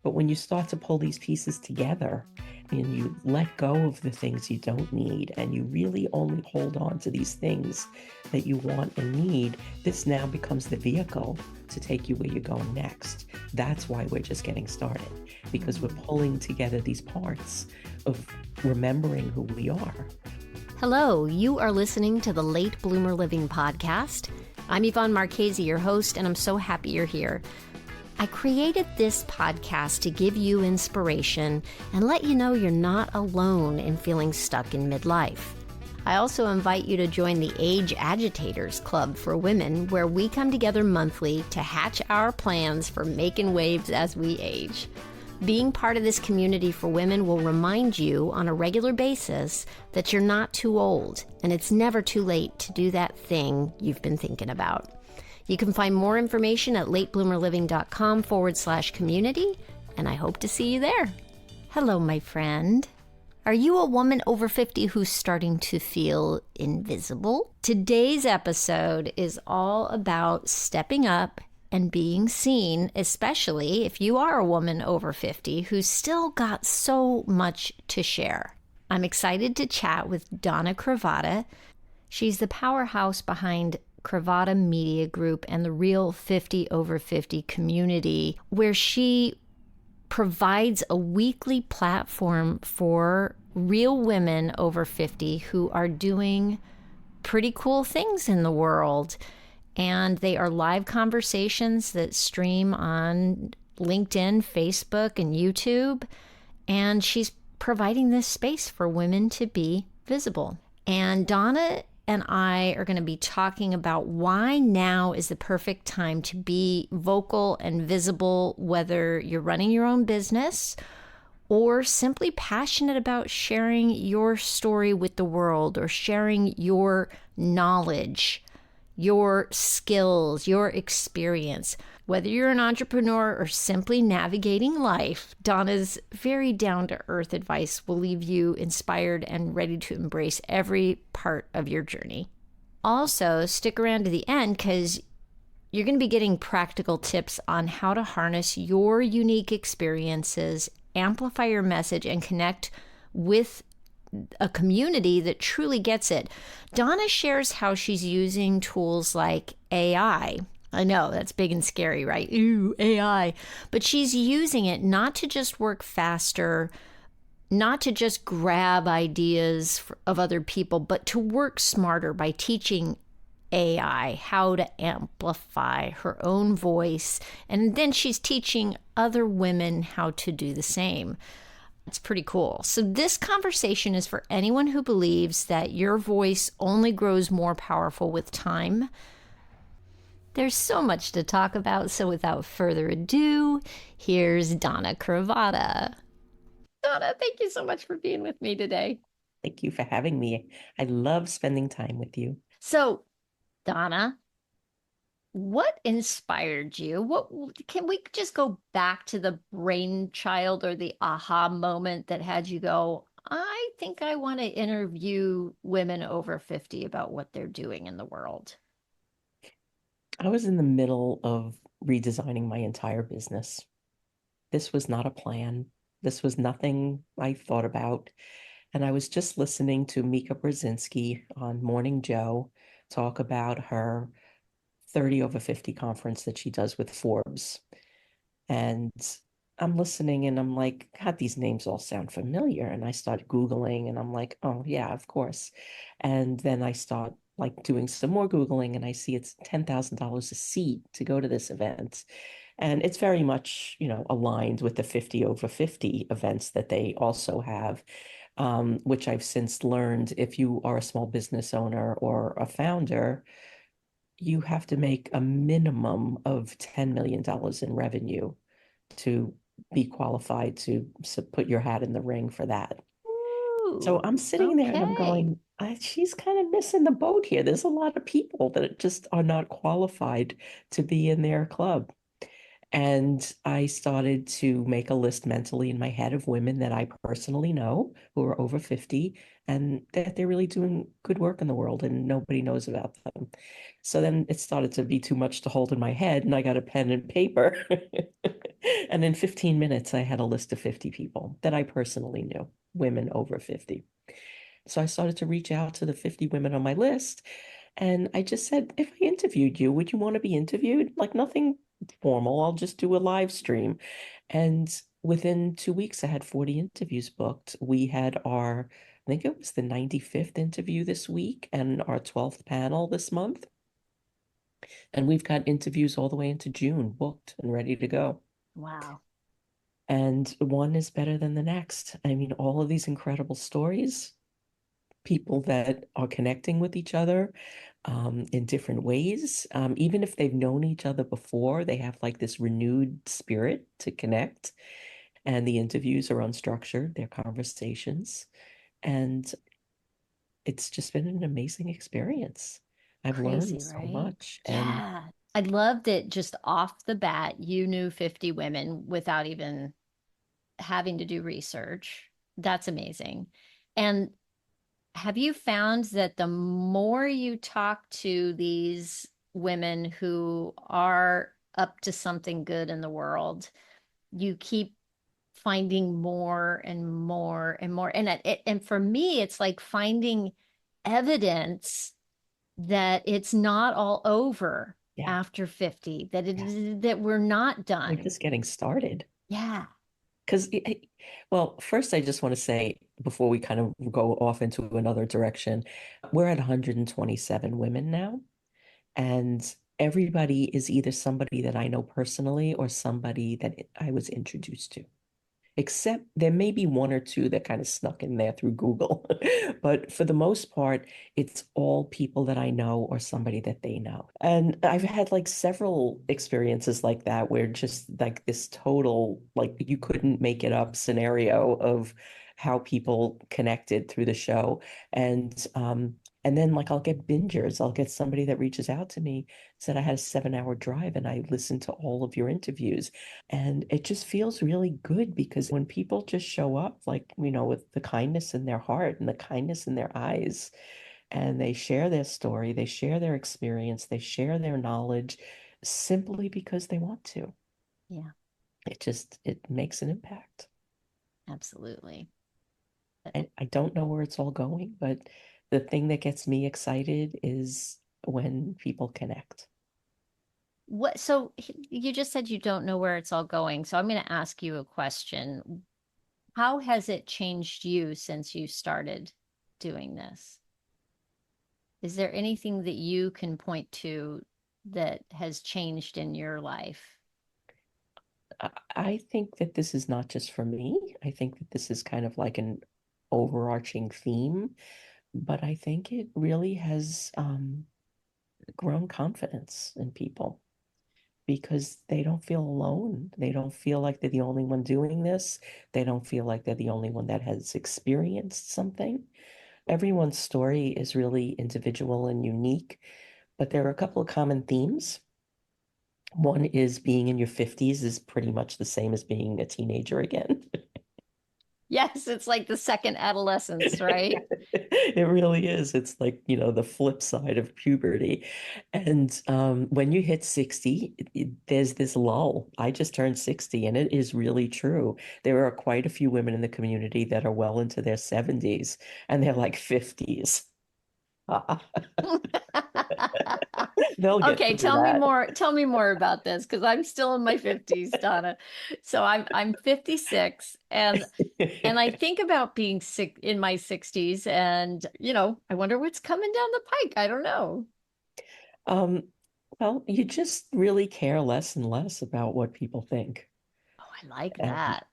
But when you start to pull these pieces together and you let go of the things you don't need and you really only hold on to these things that you want and need, this now becomes the vehicle to take you where you're going next. That's why we're just getting started, because we're pulling together these parts of remembering who we are. Hello, you are listening to the Late Bloomer Living podcast. I'm Yvonne Marchese, your host, and I'm so happy you're here. I created this podcast to give you inspiration and let you know you're not alone in feeling stuck in midlife. I also invite you to join the Age Agitators Club for women, where we come together monthly to hatch our plans for making waves as we age. Being part of this community for women will remind you on a regular basis that you're not too old and it's never too late to do that thing you've been thinking about. You can find more information at latebloomerliving.com/community, and I hope to see you there. Hello, my friend. Are you a woman over 50 who's starting to feel invisible? Today's episode is all about stepping up and being seen, especially if you are a woman over 50 who's still got so much to share. I'm excited to chat with Donna Cravotta. She's the powerhouse behind Cravotta Media Group and the Real 50 Over 50 community, where she provides a weekly platform for real women over 50 who are doing pretty cool things in the world. And they are live conversations that stream on LinkedIn, Facebook, and YouTube. And she's providing this space for women to be visible. And Donna and I are going to be talking about why now is the perfect time to be vocal and visible, whether you're running your own business or simply passionate about sharing your story with the world or sharing your knowledge, your skills, your experience. Whether you're an entrepreneur or simply navigating life, Donna's very down-to-earth advice will leave you inspired and ready to embrace every part of your journey. Also, stick around to the end because you're going to be getting practical tips on how to harness your unique experiences, amplify your message, and connect with a community that truly gets it. Donna shares how she's using tools like AI. I know that's big and scary, right? Ooh, AI. But she's using it not to just work faster, not to just grab ideas of other people, but to work smarter by teaching AI how to amplify her own voice. And then she's teaching other women how to do the same. It's pretty cool. So this conversation is for anyone who believes that your voice only grows more powerful with time. There's so much to talk about, so without further ado, here's Donna Cravotta. Donna, thank you so much for being with me today. Thank you for having me. I love spending time with you. So, Donna, what inspired you? What can we just go back to the brainchild or the aha moment that had you go, I think I want to interview women over 50 about what they're doing in the world? I was in the middle of redesigning my entire business. This was not a plan. This was nothing I thought about. And I was just listening to Mika Brzezinski on Morning Joe talk about her 30 over 50 conference that she does with Forbes. And I'm listening and I'm like, God, these names all sound familiar. And I start Googling and I'm like, oh, yeah, of course. And then I start like doing some more Googling and I see it's $10,000 a seat to go to this event. And it's very much, aligned with the 50 over 50 events that they also have, which I've since learned if you are a small business owner or a founder, you have to make a minimum of $10 million in revenue to be qualified to put your hat in the ring for that. So I'm sitting there and I'm going, she's kind of missing the boat here. There's a lot of people that just are not qualified to be in their club. And I started to make a list mentally in my head of women that I personally know who are over 50 and that they're really doing good work in the world and nobody knows about them. So then it started to be too much to hold in my head, and I got a pen and paper. And in 15 minutes, I had a list of 50 people that I personally knew, women over 50. So I started to reach out to the 50 women on my list. And I just said, if I interviewed you, would you want to be interviewed? Like nothing formal. I'll just do a live stream. And within 2 weeks, I had 40 interviews booked. We had I think it was the 95th interview this week and our 12th panel this month. And we've got interviews all the way into June booked and ready to go. Wow. And one is better than the next. I mean, all of these incredible stories, people that are connecting with each other in different ways. Even if they've known each other before, they have like this renewed spirit to connect. And the interviews are unstructured, they're conversations. And it's just been an amazing experience. I've learned Crazy, so right? much. And Yeah. I love that just off the bat, you knew 50 women without even having to do research. That's amazing. And have you found that the more you talk to these women who are up to something good in the world, you keep finding more and more and more. And for me, it's like finding evidence that it's not all over yeah, after 50, that it yeah, is that we're not we're done. just getting started. Yeah. Because, well, first, I just want to say before we kind of go off into another direction, we're at 127 women now, and everybody is either somebody that I know personally or somebody that I was introduced to. Except there may be one or two that kind of snuck in there through Google. But for the most part, it's all people that I know or somebody that they know. And I've had like several experiences like that where just like this total, like you couldn't make it up scenario of how people connected through the show. And then like I'll get bingers. I'll get somebody that reaches out to me, said I had a 7 hour drive and I listened to all of your interviews. And it just feels really good because when people just show up, like, with the kindness in their heart and the kindness in their eyes, and they share their story, they share their experience, they share their knowledge simply because they want to. Yeah, It makes an impact. absolutely. I don't know where it's all going, but the thing that gets me excited is when people connect. What, so you just said you don't know where it's all going. So I'm going to ask you a question. How has it changed you since you started doing this? Is there anything that you can point to that has changed in your life? I think that this is not just for me. I think that this is kind of like an overarching theme, but I think it really has grown confidence in people because they don't feel alone. They don't feel like they're the only one doing this. They don't feel like they're the only one that has experienced something. Everyone's story is really individual and unique, but there are a couple of common themes. One is being in your 50s is pretty much the same as being a teenager again. Yes, it's like the second adolescence, right? It really is. It's like, the flip side of puberty. And when you hit 60, there's this lull. I just turned 60, and it is really true. There are quite a few women in the community that are well into their 70s, and they're like 50s. They'll get Okay, through that. tell me more about this because I'm still in my 50s, Donna. So I'm 56 and I think about being sick in my 60s and I wonder what's coming down the pike. I don't know. Um, well, you just really care less and less about what people think. Oh, I like And that.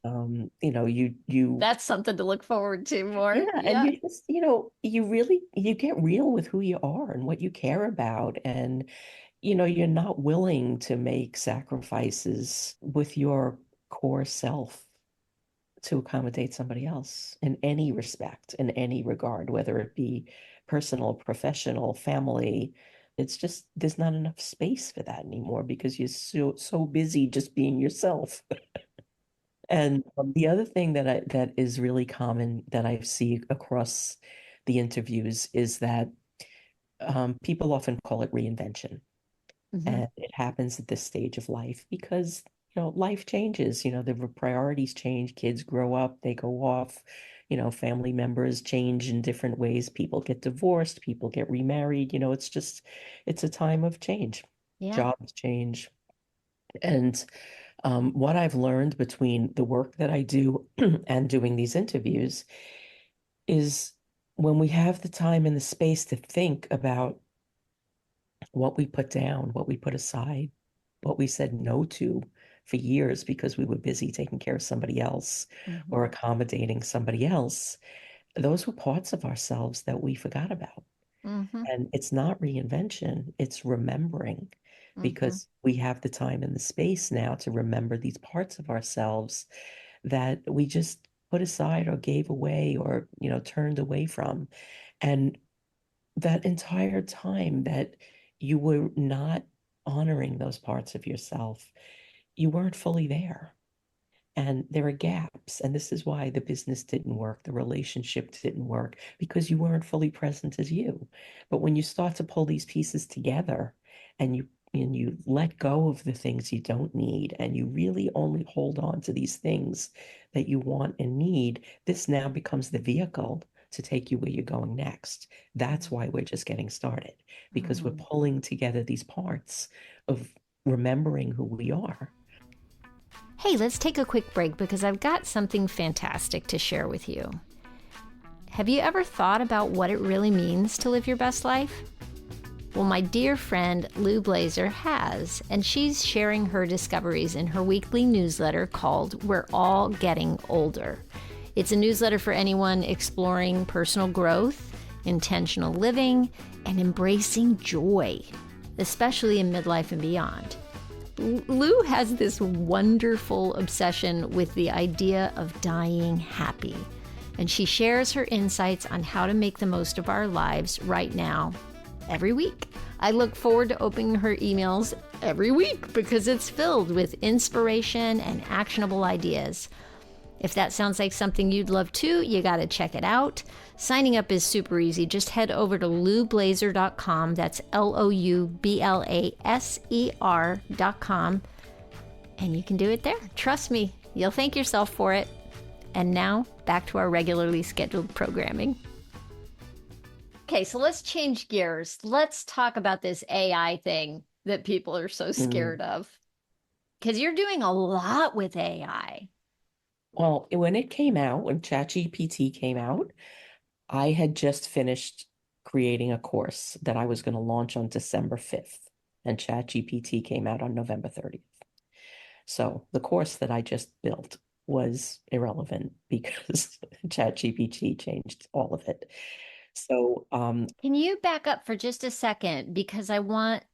you That's something to look forward to more. yeah, and Yeah. you get real with who you are and what you care about. And you're not willing to make sacrifices with your core self to accommodate somebody else in any respect, in any regard, whether it be personal, professional, family. It's just there's not enough space for that anymore because you're so busy just being yourself. And the other thing that is really common that I see across the interviews is that people often call it reinvention. Mm-hmm. And it happens at this stage of life because, life changes, the priorities change, kids grow up, they go off, family members change in different ways, people get divorced, people get remarried, it's a time of change. Yeah. Jobs change. And what I've learned between the work that I do and doing these interviews is when we have the time and the space to think about what we put down, what we put aside, what we said no to for years because we were busy taking care of somebody else or Mm-hmm. accommodating somebody else, those were parts of ourselves that we forgot about. Mm-hmm. And it's not reinvention, it's remembering Mm-hmm. because we have the time and the space now to remember these parts of ourselves that we just put aside or gave away or, turned away from. And that entire time that you were not honoring those parts of yourself, you weren't fully there. And there are gaps. And this is why the business didn't work, the relationship didn't work, because you weren't fully present as you. But when you start to pull these pieces together and you let go of the things you don't need and you really only hold on to these things that you want and need, this now becomes the vehicle to take you where you're going next. That's why we're just getting started, because we're Mm-hmm. pulling together these parts of remembering who we are. Hey, let's take a quick break because I've got something fantastic to share with you. Have you ever thought about what it really means to live your best life? Well, my dear friend Lou Blazer has, and she's sharing her discoveries in her weekly newsletter called We're All Getting Older. It's a newsletter for anyone exploring personal growth, intentional living, and embracing joy, especially in midlife and beyond. Lou has this wonderful obsession with the idea of dying happy, and she shares her insights on how to make the most of our lives right now every week. I look forward to opening her emails every week because it's filled with inspiration and actionable ideas. If that sounds like something you'd love too, you got to check it out. Signing up is super easy. Just head over to loublazer.com. That's LOUBLASER.com. And you can do it there. Trust me, you'll thank yourself for it. And now, back to our regularly scheduled programming. Okay, so let's change gears. Let's talk about this AI thing that people are so Mm. scared of. Because you're doing a lot with AI. Well, when it came out, when ChatGPT came out, I had just finished creating a course that I was going to launch on December 5th, and ChatGPT came out on November 30th. So the course that I just built was irrelevant because ChatGPT changed all of it. So, Can you back up for just a second because I want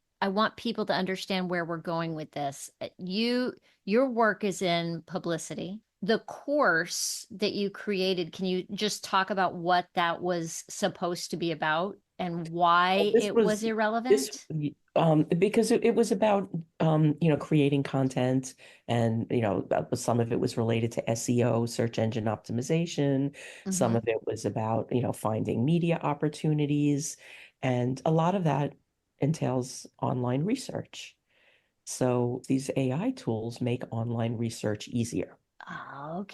people to understand where we're going with this. Your work is in publicity. The course that you created, can you just talk about what that was supposed to be about and well, why this it was was this irrelevant? because it was about creating content and some of it was related to SEO, search engine optimization. Some Mm-hmm. of it was about finding media opportunities, and a lot of that entails online research. So these AI tools make online research easier.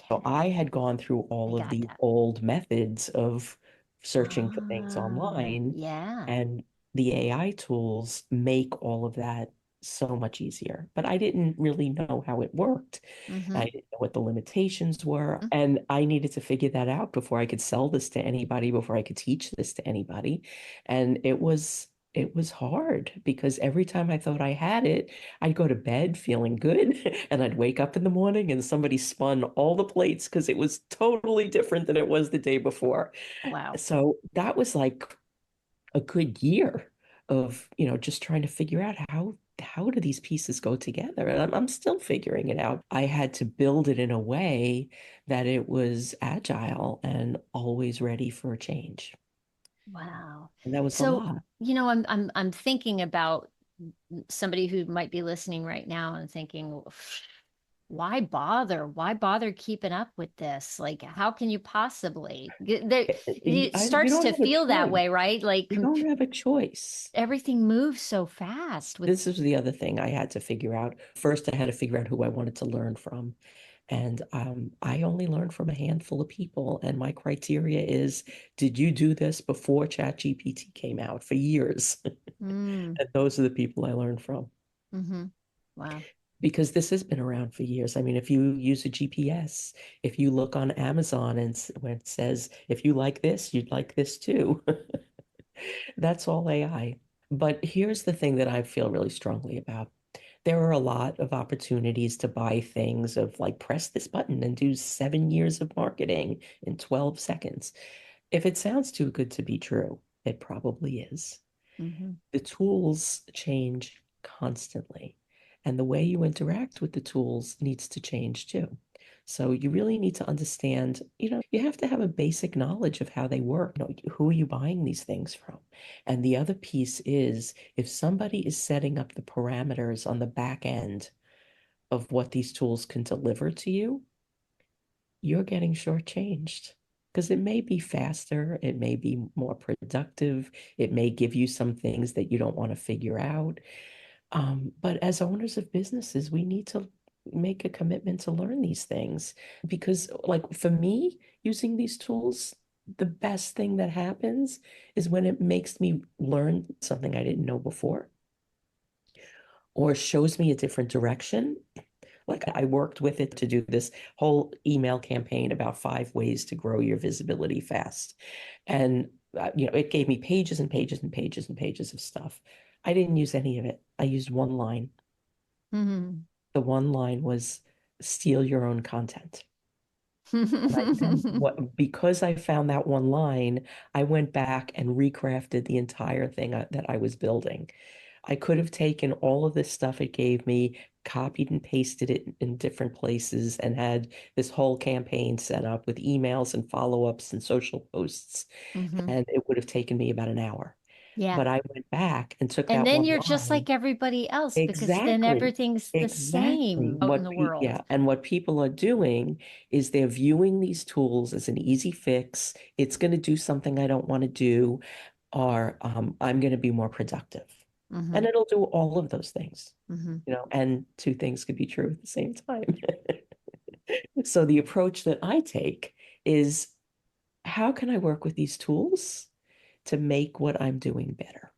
So I Okay. had gone through I all of got the that. old methods of searching for things Ah, online, yeah. and the AI tools make all of that so much easier. But I didn't really know how it worked. I Mm-hmm. didn't know what the limitations were, and I needed to figure that out before I could sell this to anybody, before I could teach this to anybody. And it was hard because every time I thought I had it, I'd go to bed feeling good and I'd wake up in the morning and somebody spun all the plates because it was totally different than it was the day before. Wow. So that was like a good year of, just trying to figure out how do these pieces go together? And I'm still figuring it out. I had to build it in a way that it was agile and always ready for a change. Wow. And that was a So, lot. I'm thinking about somebody who might be listening right now and thinking, why bother? Why bother keeping up with this? Like, how can you possibly? It You starts don't to have a feel that choice. way, right? Like, You don't have a choice. everything moves so fast with. This is the other thing I had to figure out. First, I had to figure out who I wanted to learn from. And I only learned from a handful of people. And my criteria is, did you do this before ChatGPT came out for years? Mm, And those are the people I learned from. hmm. Wow. Because this has been around for years. I mean, if you use a GPS, if you look on Amazon and when it says, if you like this, you'd like this too. That's all AI. But here's the thing that I feel really strongly about. There are a lot of opportunities to buy things of like press this button and do 7 years of marketing in 12 seconds. If it sounds too good to be true, it probably is. Hmm. The tools change constantly, and the way you interact with the tools needs to change too. So you really need to understand, you have to have a basic knowledge of how they work. Who are you buying these things from? And the other piece is if somebody is setting up the parameters on the back end of what these tools can deliver to you, you're getting shortchanged because it may be faster, it may be more productive, it may give you some things that you don't want to figure out. But as owners of businesses, we need to make a commitment to learn these things because, like, for me, using these tools, the best thing that happens is when it makes me learn something I didn't know before or shows me a different direction. Like I worked with it to do this whole email campaign about 5 ways to grow your visibility fast. And, it gave me pages and pages and pages and pages of stuff. I didn't use any of it. I used one line. Hmm. The one line was steal your own content. And because I found that one line, I went back and recrafted the entire thing that I was building. I could have taken all of this stuff it gave me, copied and pasted it in different places, and had this whole campaign set up with emails and follow-ups and social posts, Hmm. and it would have taken me about an hour. Yeah. But I went back and took And that then one you're just line. like everybody else because then Exactly. everything's the Exactly. same out in the world. Yeah, and what people are doing is they're viewing these tools as an easy fix. It's going to do something I don't want to do, or I'm going to be more productive. And Hmm. it'll do all of those things, Hmm. and two things could be true at the same time. So the approach that I take is how can I work with these tools to make what I'm doing better,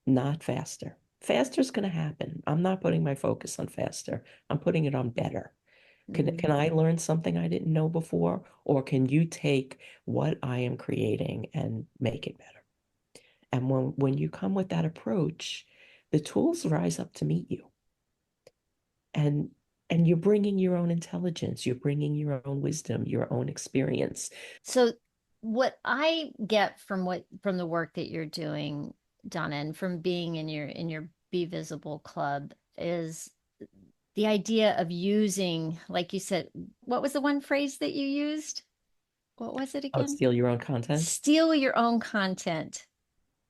not faster? Faster is going to happen. I'm not putting my focus on faster. I'm putting it on better. Can Hmm. I learn something I didn't know before? Or can you take what I am creating and make it better? And when you come with that approach, the tools rise up to meet you. And and you're bringing your own intelligence, you're bringing your own wisdom, your own experience. So what I get from the work that you're doing, Donna, and from being in your Be Visible club is the idea of using, like you said, what was the one phrase that you used? What was it Oh, again? steal your own content. Steal your own content.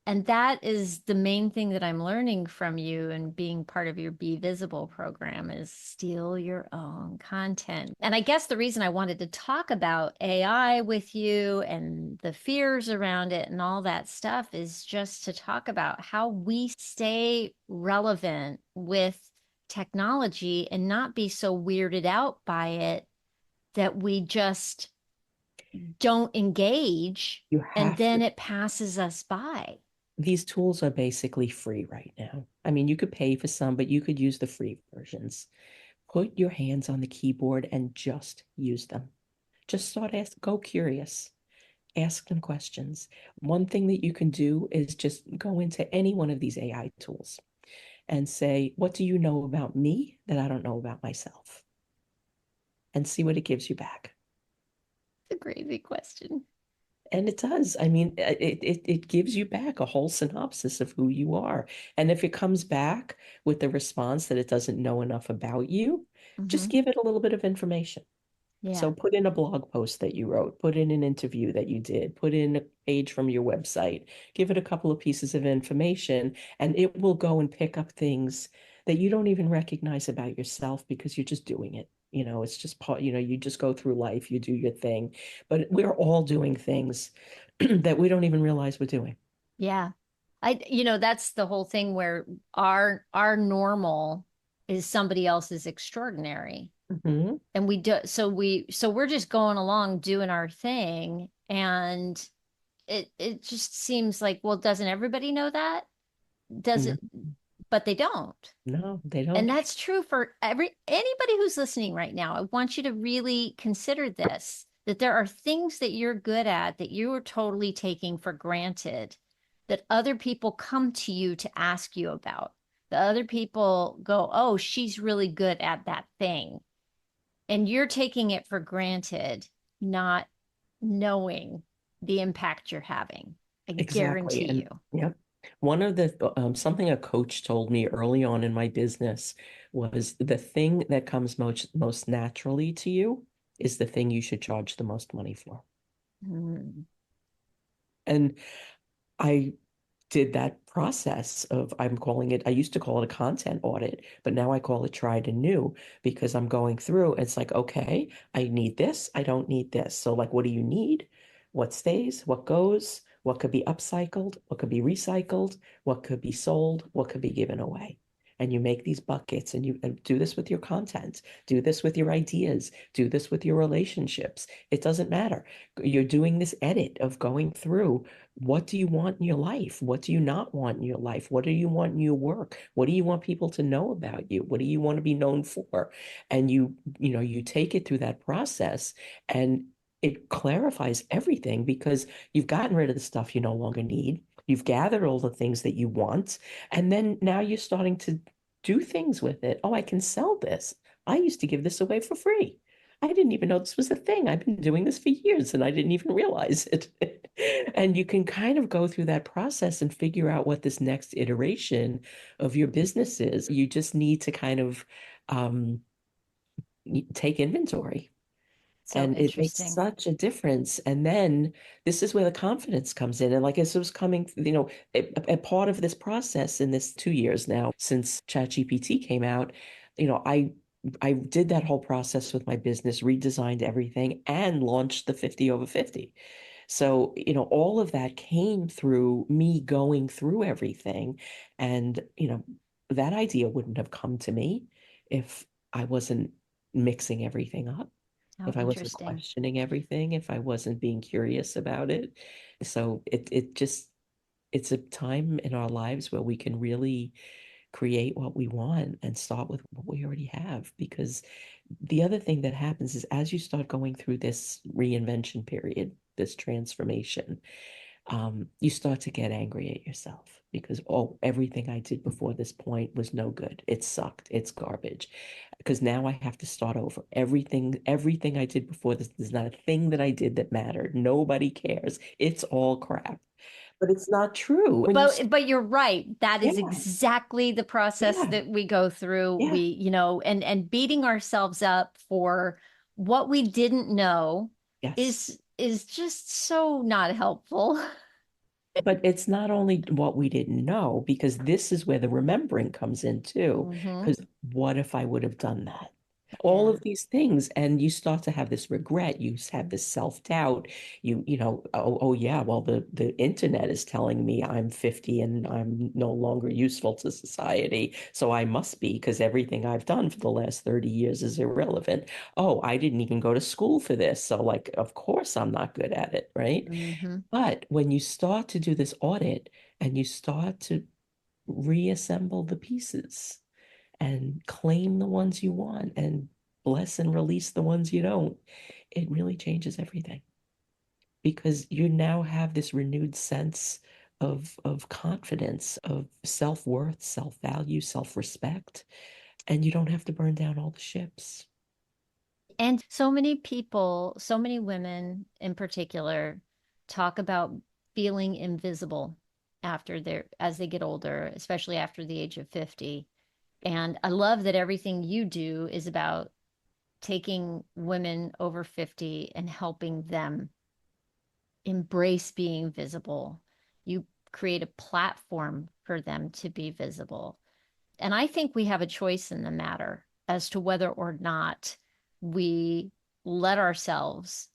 And that is the main thing that I'm learning from you and being part of your Be Visible program is steal your own content. And I guess the reason I wanted to talk about AI with you and the fears around it and all that stuff is just to talk about how we stay relevant with technology and not be so weirded out by it that we just don't engage You and have then to. it passes us by. These tools are basically free right now. I mean, you could pay for some, but you could use the free versions. Put your hands on the keyboard and just use them. Just go curious, ask them questions. One thing that you can do is just go into any one of these AI tools and say, what do you know about me that I don't know about myself? And see what it gives you back. It's a crazy question. And it does. I mean, it gives you back a whole synopsis of who you are. And if it comes back with the response that it doesn't know enough about you, just Hmm. give it a little bit of information. Yeah. So put in a blog post that you wrote, put in an interview that you did, put in a page from your website, give it a couple of pieces of information, and it will go and pick up things that you don't even recognize about yourself because you're just doing it. It's just part, you just go through life, you do your thing. But we're all doing things that we don't even realize we're doing. Yeah. That's the whole thing where our normal is somebody else's extraordinary. Mhm. And we're just going along doing our thing. And it just seems like, well, doesn't everybody know that? Does No, it? But they don't. no, they And don't. that's true for anybody who's listening right now. I want you to really consider this, that there are things that you're good at that you are totally taking for granted, that other people come to you to ask you about. The other people go, "Oh, she's really good at that thing." And you're taking it for granted, not knowing the impact you're having. I Exactly. guarantee And you. yep. One of the something a coach told me early on in my business was the thing that comes most naturally to you is the thing you should charge the most money for. Mm. And I did that process of I'm calling it, I used to call it a content audit, but now I call it tried and new because I'm going through. It's like, okay, I need this, I don't need this. So, like, what do you need? What stays? What goes? What could be upcycled? What could be recycled? What could be sold? What could be given away? And you make these buckets and do this with your content, do this with your ideas, do this with your relationships. It doesn't matter. You're doing this edit of going through what do you want in your life? What do you not want in your life? What do you want in your work? What do you want people to know about you? What do you want to be known for? And you take it through that process and it clarifies everything because you've gotten rid of the stuff you no longer need. You've gathered all the things that you want, and then now you're starting to do things with it. Oh, I can sell this. I used to give this away for free. I didn't even know this was a thing. I've been doing this for years and I didn't even realize it. And you can kind of go through that process and figure out what this next iteration of your business is. You just need to kind of um, take inventory. So And it makes interesting. such a difference. And then this is where the confidence comes in. And like as it was coming, a part of this process in this 2 years now since ChatGPT came out, I did that whole process with my business, redesigned everything, and launched the 50 over 50. So, all of that came through me going through everything. And, that idea wouldn't have come to me if I wasn't mixing everything up, How if I wasn't interesting. questioning everything, if I wasn't being curious about it. So it's a time in our lives where we can really create what we want and start with what we already have. Because the other thing that happens is as you start going through this reinvention period, this transformation, you start to get angry at yourself because, oh, everything I did before this point was no good. It sucked. It's garbage. Because now I have to start over. Everything I did before this, there's not a thing that I did that mattered. Nobody cares. It's all crap. But it's not true. When you, But you're right. That is yeah, exactly the process yeah, that we go through. yeah, And beating ourselves up for what we didn't know yes. is just so not helpful. But it's not only what we didn't know, because this is where the remembering comes in too. Hmm. Because what if I would have done that? All Yeah. of these things, and you start to have this regret. You have this self-doubt. Oh yeah, well, the internet is telling me I'm 50 and I'm no longer useful to society, so I must be because everything I've done for the last 30 years is irrelevant. Oh, I didn't even go to school for this, so like, of course I'm not good at it, right? Hmm. But when you start to do this audit and you start to reassemble the pieces and claim the ones you want and bless and release the ones you don't, it really changes everything because you now have this renewed sense of confidence, of self-worth, self-value, self-respect, and you don't have to burn down all the ships. And so many people, so many women in particular, talk about feeling invisible as they get older, especially after the age of 50. And I love that everything you do is about taking women over 50 and helping them embrace being visible. You create a platform for them to be visible. And I think we have a choice in the matter as to whether or not we let ourselves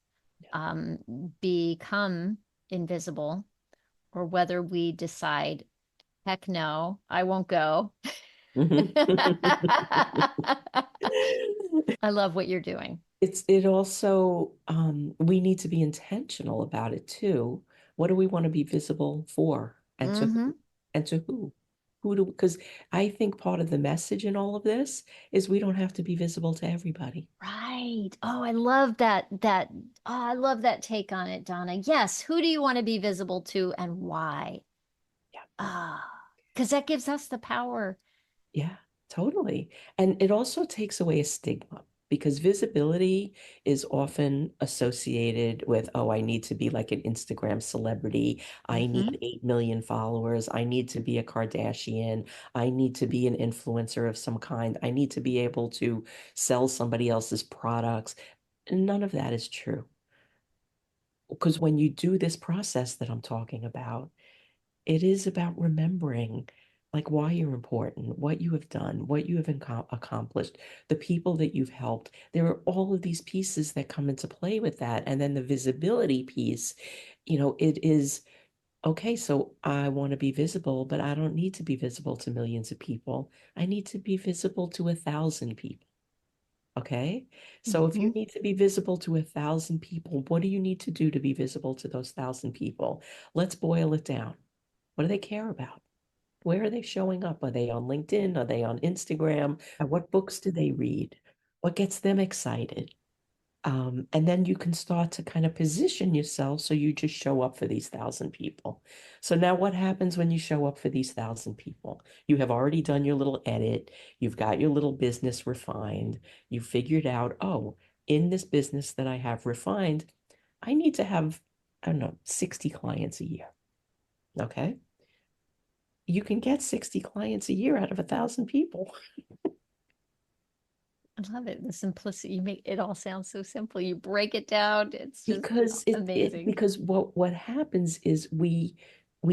um, become invisible, or whether we decide, heck no, I won't go. I love what you're doing. It also we need to be intentional about it too. What do we want to be visible for and to Mm-hmm. who? And to who? Who do because I think part of the message in all of this is we don't have to be visible to everybody. Right. Oh, I love I love that take on it, Donna. Yes. Who do you want to be visible to and why? Yeah. Ah, because that gives us the power. Yeah, totally. And it also takes away a stigma because visibility is often associated with, oh, I need to be like an Instagram celebrity. I Mm-hmm. need 8 million followers. I need to be a Kardashian. I need to be an influencer of some kind. I need to be able to sell somebody else's products. None of that is true. Because when you do this process that I'm talking about, it is about remembering like why you're important, what you have done, what you have accomplished, the people that you've helped. There are all of these pieces that come into play with that. And then the visibility piece, it is okay, so I want to be visible, but I don't need to be visible to millions of people. I need to be visible to 1,000 people. Okay. So if you Mm-hmm. need to be visible to 1,000 people, what do you need to do to be visible to those 1,000 people? Let's boil it down. What do they care about? Where are they showing up? Are they on LinkedIn? Are they on Instagram? And what books do they read? What gets them excited? And then you can start to kind of position yourself so you just show up for these 1,000 people. So now what happens when you show up for these 1,000 people? You have already done your little edit. You've got your little business refined. You figured out, oh, in this business that I have refined, I need to have, I don't know, 60 clients a year. Okay. You can get 60 clients a year out of 1,000 people I love it. The simplicity. You make it all sound so simple. You break it down. It's just because it amazing. because what happens is we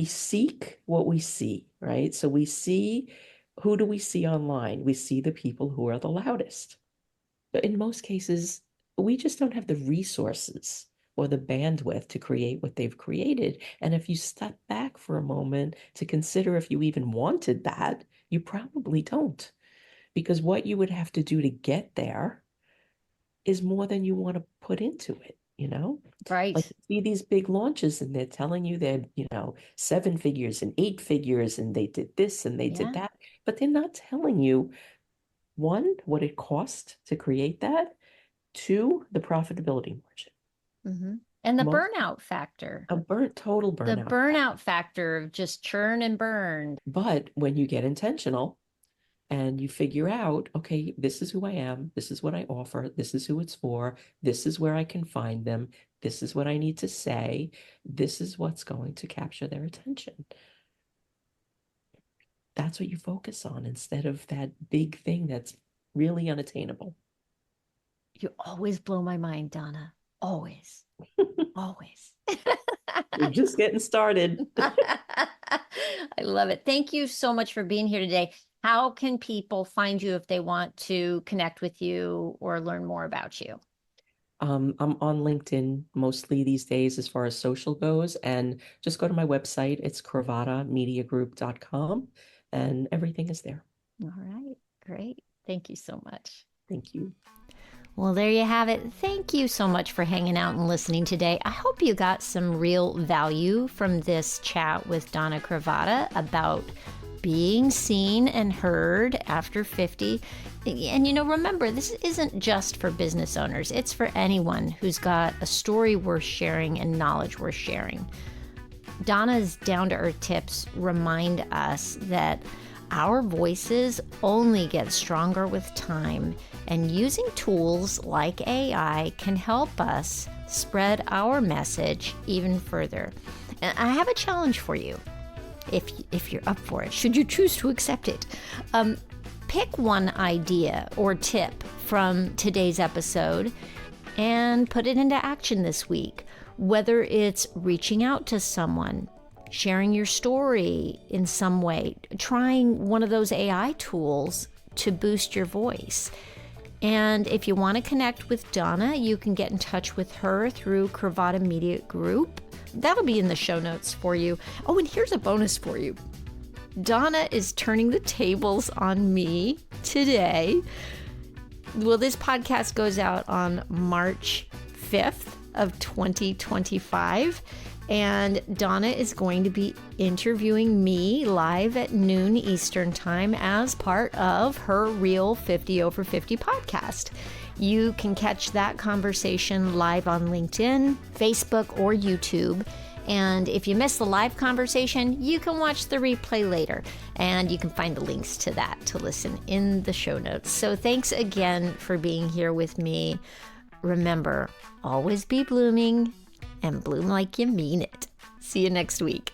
seek what we see, right? So we see who do we see online? We see the people who are the loudest. But in most cases, we just don't have the resources or the bandwidth to create what they've created. And if you step back for a moment to consider if you even wanted that, you probably don't. Because what you would have to do to get there is more than you want to put into it, you know? Like Right. you see these big launches and they're telling you they're, 7 figures and 8 figures and they did this and they did Yeah. that, but they're not telling you one, what it cost to create that, two, the profitability margin. Mm-hmm. And the Most burnout factor. total The burnout burnout factor. factor of just churn and burn. But when you get intentional, and you figure out, okay, this is who I am, this is what I offer, this is who it's for, this is where I can find them, this is what I need to say, this is what's going to capture their attention. That's what you focus on instead of that big thing that's really unattainable. You always blow my mind, Donna. Always. Always. We're just getting started. I love it. Thank you so much for being here today. How can people find you if they want to connect with you or learn more about you? I'm on LinkedIn mostly these days as far as social goes, and just go to my website. It's cravottamediagroup.com, and everything is there. All right. Great. Thank you so much. Thank you. Well, there you have it. Thank you so much for hanging out and listening today. I hope you got some real value from this chat with Donna Cravotta about being seen and heard after 50. And remember, this isn't just for business owners, it's for anyone who's got a story worth sharing and knowledge worth sharing. Donna's down to earth tips remind us that our voices only get stronger with time, and using tools like AI can help us spread our message even further. And I have a challenge for you, if you're up for it, should you choose to accept it. Pick one idea or tip from today's episode and put it into action this week, whether it's reaching out to someone, sharing your story in some way, trying one of those AI tools to boost your voice. And if you want to connect with Donna, you can get in touch with her through Cravotta Media Group. That'll be in the show notes for you. Oh, and here's a bonus for you. Donna is turning the tables on me today. Well, this podcast goes out on March 5th of 2025. And Donna is going to be interviewing me live at noon Eastern Time as part of her Real 50 Over 50 podcast. You can catch that conversation live on LinkedIn, Facebook, or YouTube. And if you miss the live conversation, you can watch the replay later. And you can find the links to that to listen in the show notes. So thanks again for being here with me. Remember, always be blooming and bloom like you mean it. See you next week.